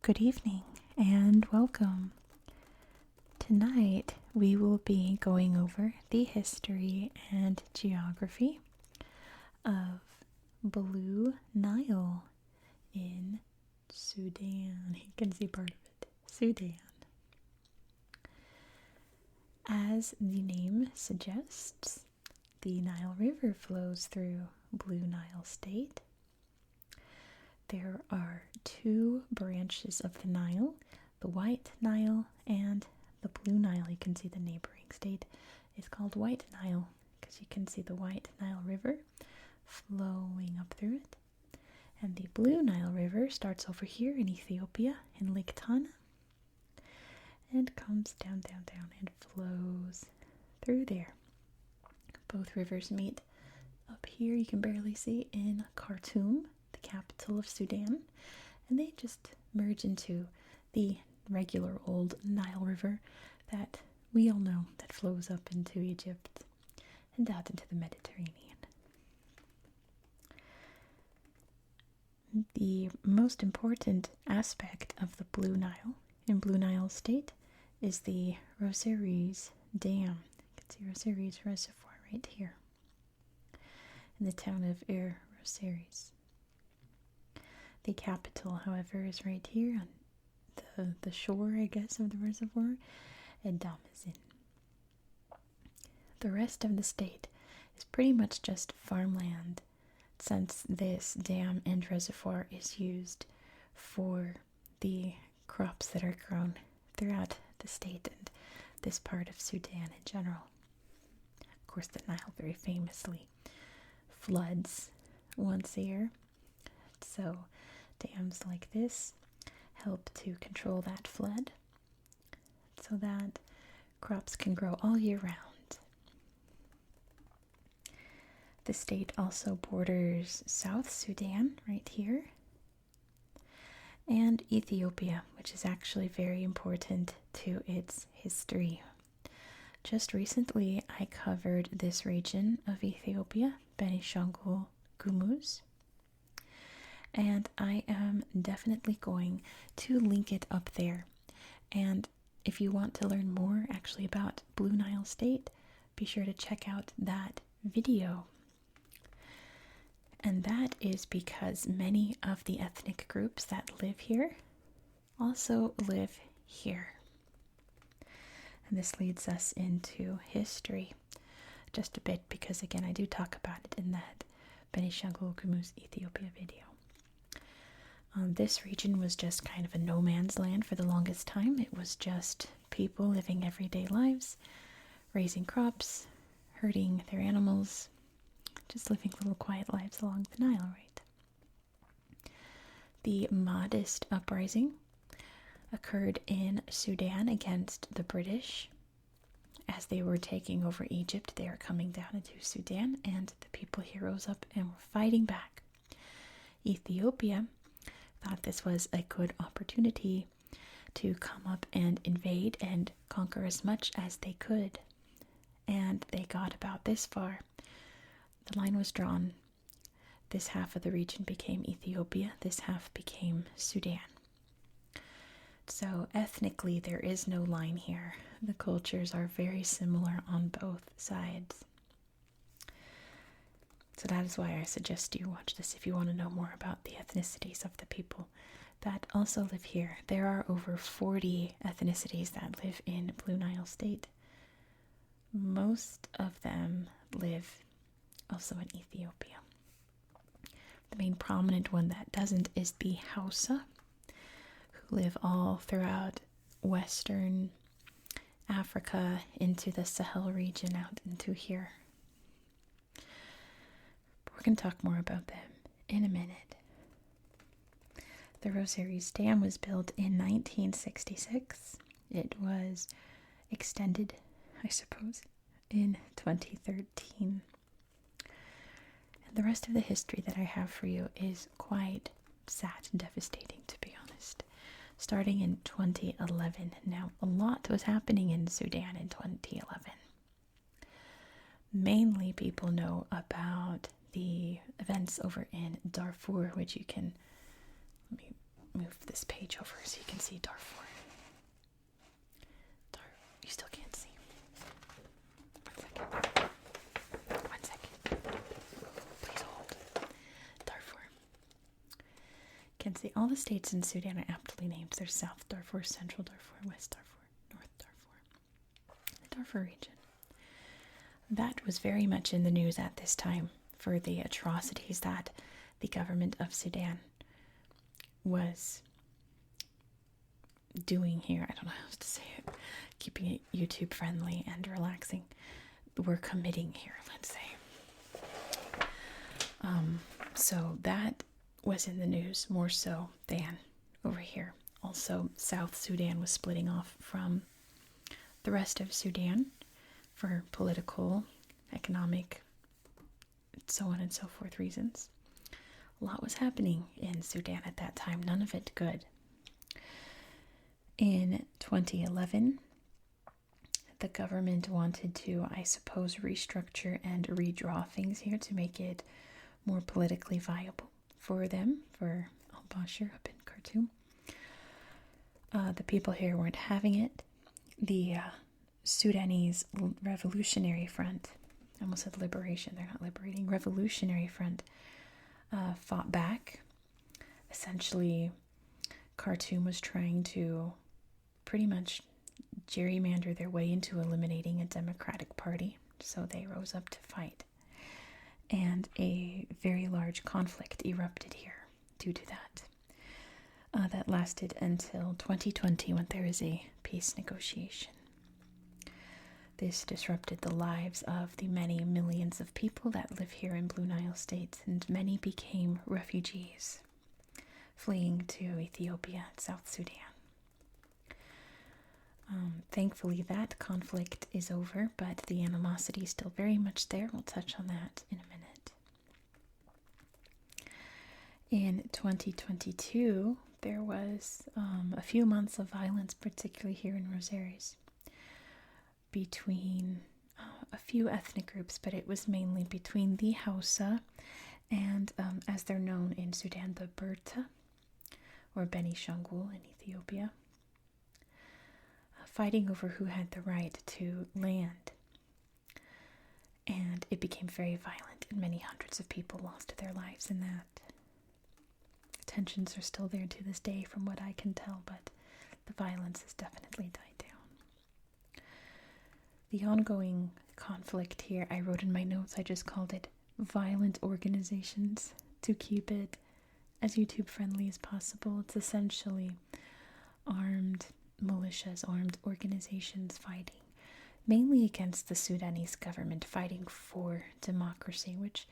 Good evening and welcome. Tonight we will be going over the history and geography of Blue Nile in Sudan. You can see part of it. Sudan. As the name suggests, the Nile River flows through Blue Nile State. There are two branches of the Nile, the White Nile and the Blue Nile. You can see the neighboring state is called White Nile because you can see the White Nile River flowing up through it. And the Blue Nile River starts over here in Ethiopia in Lake Tana and comes down and flows through there. Both rivers meet up here, you can barely see, in Khartoum, the capital of Sudan, and they just merge into the regular old Nile River that we all know that flows up into Egypt and out into the Mediterranean. The most important aspect of the Blue Nile in Blue Nile State is the Rosaires Dam. You can see Rosaires Reservoir right here in the town of Rosaires. The capital, however, is right here on the shore, I guess, of the reservoir, and Damazin. The rest of the state is pretty much just farmland, since this dam and reservoir is used for the crops that are grown throughout the state and this part of Sudan in general. Of course, the Nile very famously floods once a year, so dams like this help to control that flood so that crops can grow all year round. The state also borders South Sudan right here and Ethiopia, which is actually very important to its history. Just recently I covered this region of Ethiopia, Benishangul Gumuz, and I am definitely going to link it up there. And if you want to learn more actually about Blue Nile State, be sure to check out that video. And that is because many of the ethnic groups that live here also live here. And this leads us into history just a bit because, again, I do talk about it in that Benishangul Gumuz Ethiopia video. This region was just kind of a no man's land for the longest time. It was just people living everyday lives, raising crops, herding their animals, just living little quiet lives along the Nile, right? The Mahdist uprising occurred in Sudan against the British. As they were taking over Egypt, they were coming down into Sudan, and the people here rose up and were fighting back. Ethiopia thought this was a good opportunity to come up and invade and conquer as much as they could. And they got about this far. The line was drawn. This half of the region became Ethiopia, this half became Sudan. So ethnically, there is no line here. The cultures are very similar on both sides. So that is why I suggest you watch this if you want to know more about the ethnicities of the people that also live here. There are over 40 ethnicities that live in Blue Nile State. Most of them live also in Ethiopia. The main prominent one that doesn't is the Hausa, who live all throughout Western Africa into the Sahel region out into here. We're going to talk more about them in a minute. The Rosaires Dam was built in 1966. It was extended, I suppose, in 2013. And the rest of the history that I have for you is quite sad and devastating, to be honest. Starting in 2011. Now, a lot was happening in Sudan in 2011. Mainly people know about the events over in Darfur, which you can, let me move this page over so you can see Darfur. You still can't see. 1 second. 1 second. Please hold. Darfur. You can see all the states in Sudan are aptly named. There's South Darfur, Central Darfur, West Darfur, North Darfur. The Darfur region. That was very much in the news at this time for the atrocities that the government of Sudan was doing here. I don't know how else to say it. Keeping it YouTube friendly and relaxing. We're committing here, let's say. So that was in the news more so than over here. Also, South Sudan was splitting off from the rest of Sudan for political, economic, so on and so forth reasons. A lot was happening in Sudan at that time, none of it good. In 2011, the government wanted to, I suppose, restructure and redraw things here to make it more politically viable for them, for al-Bashir up in Khartoum. The people here weren't having it. The Sudanese Revolutionary Front, I almost said liberation, they're not liberating, Revolutionary Front fought back. Essentially, Khartoum was trying to pretty much gerrymander their way into eliminating a democratic party, so they rose up to fight. And a very large conflict erupted here due to that. That lasted until 2020 when there was a peace negotiation. This disrupted the lives of the many millions of people that live here in Blue Nile State, and many became refugees, fleeing to Ethiopia and South Sudan. Thankfully, that conflict is over, but the animosity is still very much there. We'll touch on that in a minute. In 2022, there was a few months of violence, particularly here in Rosaires, between a few ethnic groups, but it was mainly between the Hausa and, as they're known in Sudan, the Berta, or Beni Shangul in Ethiopia, fighting over who had the right to land. And it became very violent, and many hundreds of people lost their lives in that. Tensions are still there to this day, from what I can tell, but the violence has definitely died down. The ongoing conflict here, I wrote in my notes, I just called it violent organizations to keep it as YouTube friendly as possible. It's essentially armed militias, armed organizations fighting mainly against the Sudanese government, fighting for democracy, which,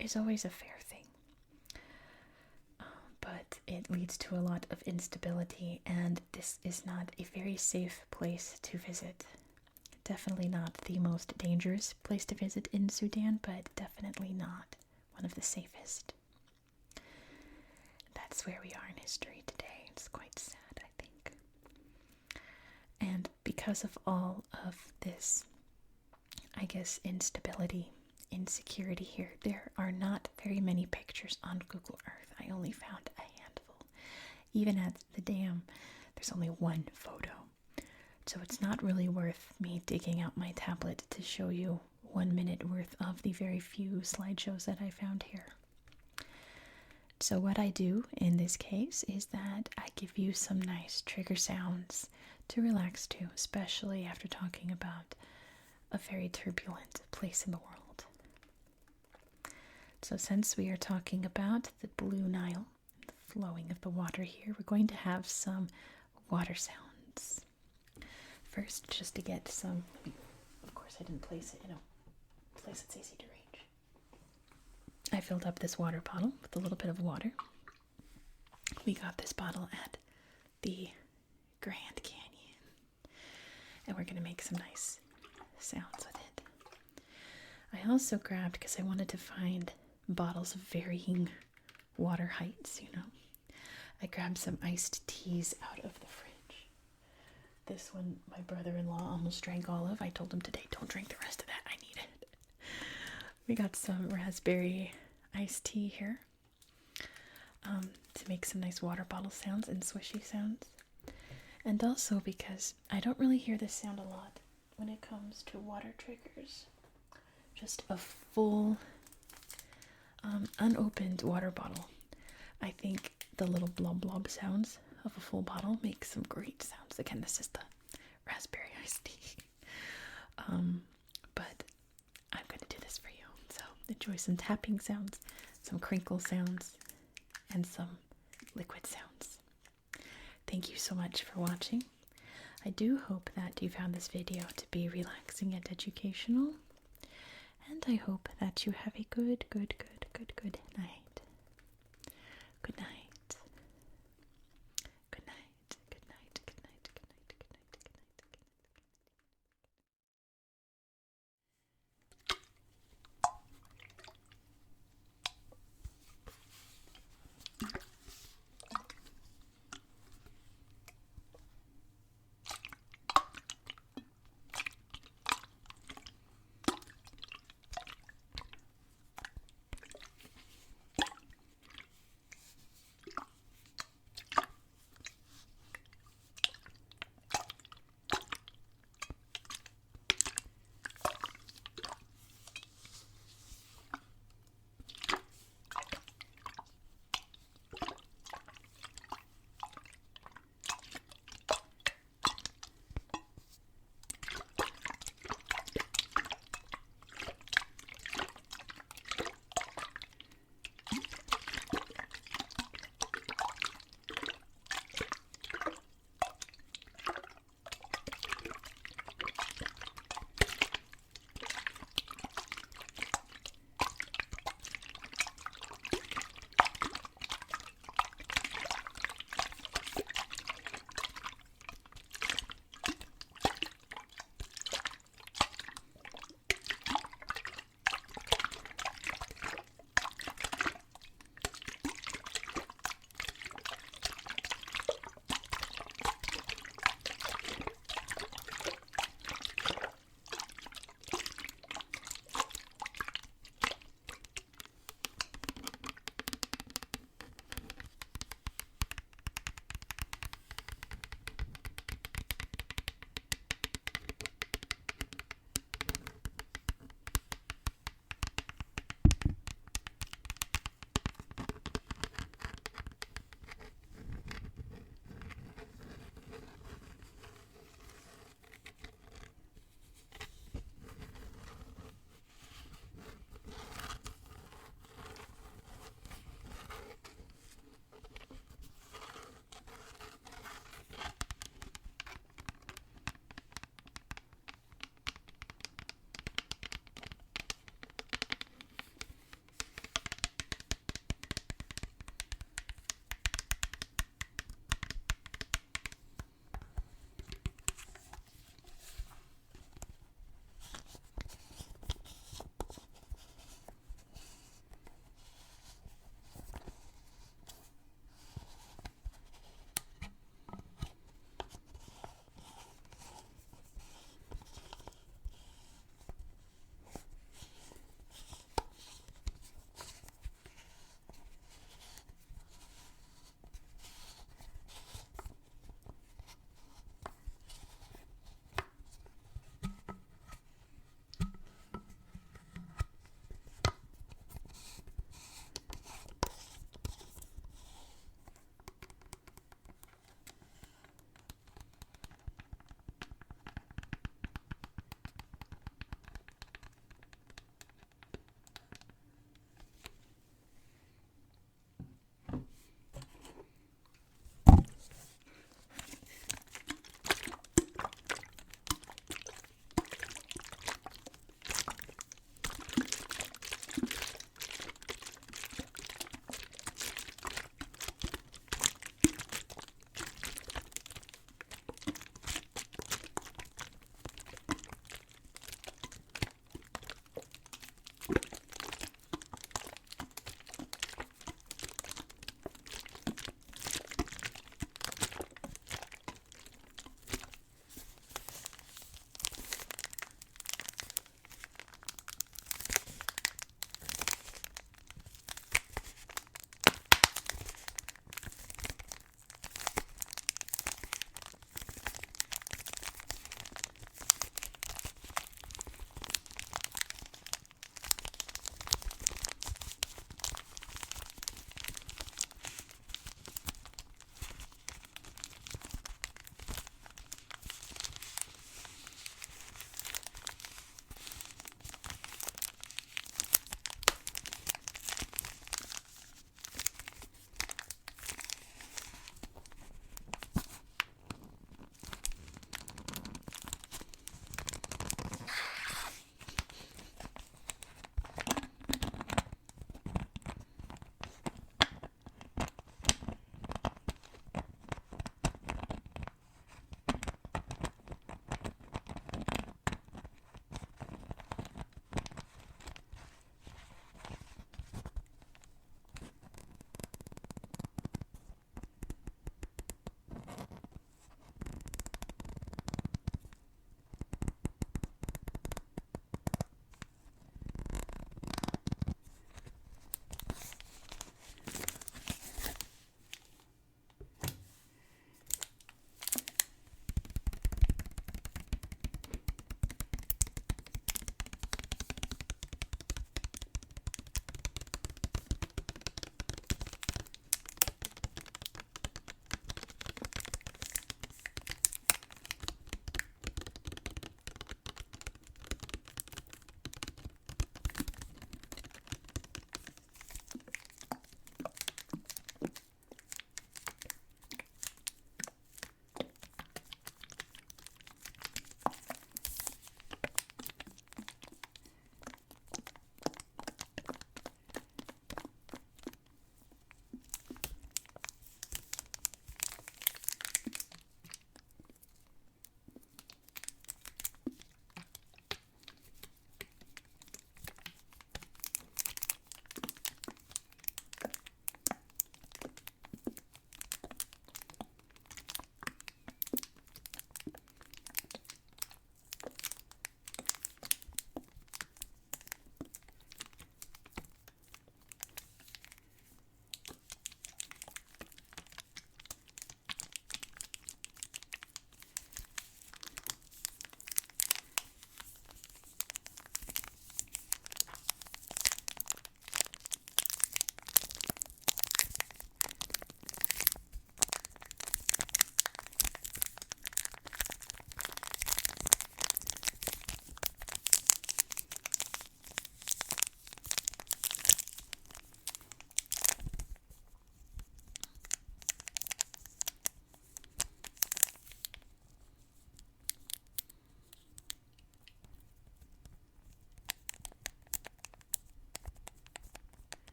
is always a fair thing. But it leads to a lot of instability, and this is not a very safe place to visit. Definitely not the most dangerous place to visit in Sudan, but definitely not one of the safest. That's where we are in history today. It's quite sad, I think. And because of all of this, I guess, instability, insecurity here, there are not very many pictures on Google Earth. I only found a handful. Even at the dam, there's only one photo. So it's not really worth me digging out my tablet to show you 1 minute worth of the very few slideshows that I found here. So what I do in this case is that I give you some nice trigger sounds to relax to, especially after talking about a very turbulent place in the world. So since we are talking about the Blue Nile, the flowing of the water here, we're going to have some water sounds. First, just to get some, of course I didn't place it in a place that's easy to reach. I filled up this water bottle with a little bit of water. We got this bottle at the Grand Canyon, and we're going to make some nice sounds with it. I also grabbed, because I wanted to find bottles of varying water heights, I grabbed some iced teas out of the fridge. This one my brother-in-law almost drank all of. I told him today, don't drink the rest of that, I need it. We got some raspberry iced tea here. to make some nice water bottle sounds and swishy sounds. And also because I don't really hear this sound a lot when it comes to water triggers. Just a full, unopened water bottle. I think the little blob blob sounds of a full bottle make some great sounds. Again, this is the raspberry iced tea. But I'm going to do this for you. So enjoy some tapping sounds, some crinkle sounds, and some liquid sounds. Thank you so much for watching. I do hope that you found this video to be relaxing and educational. And I hope that you have a good night. Good night.